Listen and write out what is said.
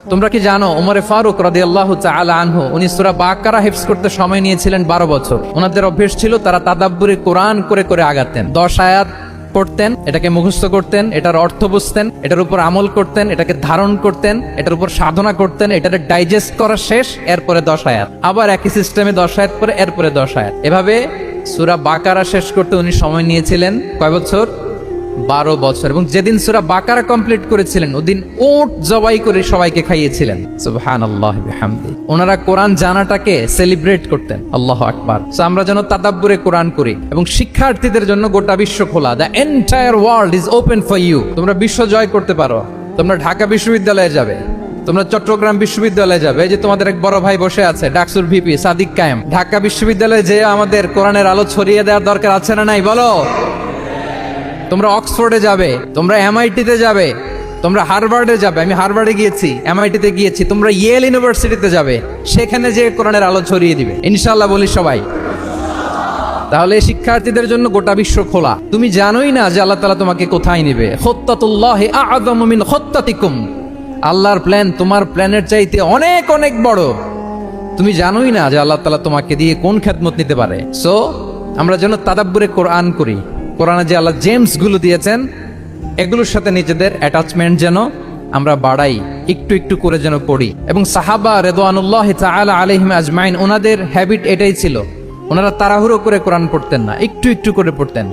তোমরা কি জানো ওমরে ফারুক রাদিয়াল্লাহু তাআলা আনহু উনি সূরা বাকারা হিফজ করতে সময় নিয়েছিলেন 12 বছর। ওনাদের অভ্যাস ছিল তারা তাদাব্বুরে কোরআন করে করে আগাতেন। 10 আয়াত পড়তেন, এটাকে মুখস্থ করতেন, এটার অর্থ বুঝতেন, এটার উপর আমল করতেন, এটাকে ধারণ করতেন, এটার উপর সাধনা করতেন, এটাকে ডাইজেস্ট করা শেষ, এরপরে 10 আয়াত, আবার একই সিস্টেমে 10 আয়াত পরে এরপরে 10 আয়াত। এভাবে সূরা বাকারা শেষ করতে উনি সময় নিয়েছিলেন কয় বছর? 12 বছর। এবং যেদিন সূরা বাকারা কমপ্লিট করেছিলেন ওদিন উট জবাই করে সবাইকে খাইয়েছিলেন। সুবহানাল্লাহ বিহামদি। ওনারা কোরআন জানাটাকে সেলিব্রেট করতেন। আল্লাহু আকবার। সো আমরা যেন তাদাব্বুরে কোরআন করি এবং শিক্ষার্থীদের জন্য গোটা বিশ্ব খোলা। The entire world is open for you. তোমরা বিশ্ব জয় করতে পারো। তোমরা ঢাকা বিশ্ববিদ্যালয়ে যাবে, তোমরা চট্টগ্রাম বিশ্ববিদ্যালয়ে যাবে। এই যে তোমাদের এক বড় ভাই বসে আছে ডাকসুর ভিপি সাদিক কায়েম, ঢাকা বিশ্ববিদ্যালয়ে যে আমাদের কোরআনের আলো ছড়িয়ে দেওয়ার দরকার আছে না নাই বলো? তোমরা অক্সফোর্ডে যাবে, তোমরা এমআইটিতে যাবে, তোমরা হার্ভার্ডে যাবে। আমি হার্ভার্ডে গিয়েছি, এমআইটিতে গিয়েছি। তোমরা ইয়েল ইউনিভার্সিটিতে যাবে, সেখানে যে কোরআনের আলো ছড়িয়ে দিবে ইনশাআল্লাহ বলি সবাই। তাহলে শিক্ষার্থীদের জন্য গোটা বিশ্ব খোলা। তুমি জানোই না যে আল্লাহ তাআলা তোমাকে কোথায় নেবে। খুত্তাতুল্লাহি আ'যামু মিন খুত্তাতিকুম। আল্লাহর প্ল্যান তোমার প্ল্যানের চাইতে অনেক অনেক বড়। তুমি জানোই না যে আল্লাহ তাআলা তোমাকে দিয়ে কোন খেদমত নিতে পারে। সো আমরা যেন তাদাব্বুরে কোরআন করি। কোরআনে যে আল্লাহ জেমস গুলো দিয়েছেন এগুলোর সাথে নিজেদের অ্যাটাচমেন্ট যেন আমরা বাড়াই, একটু একটু করে যেন পড়ি। এবং সাহাবা রিদওয়ানুল্লাহি তাআলা আলাইহিম আজমাইন ওনাদের হ্যাবিট এটাই ছিল। ওনারা তাড়াহুড়ো করে কোরআন পড়তেন না, একটু একটু করে পড়তেন।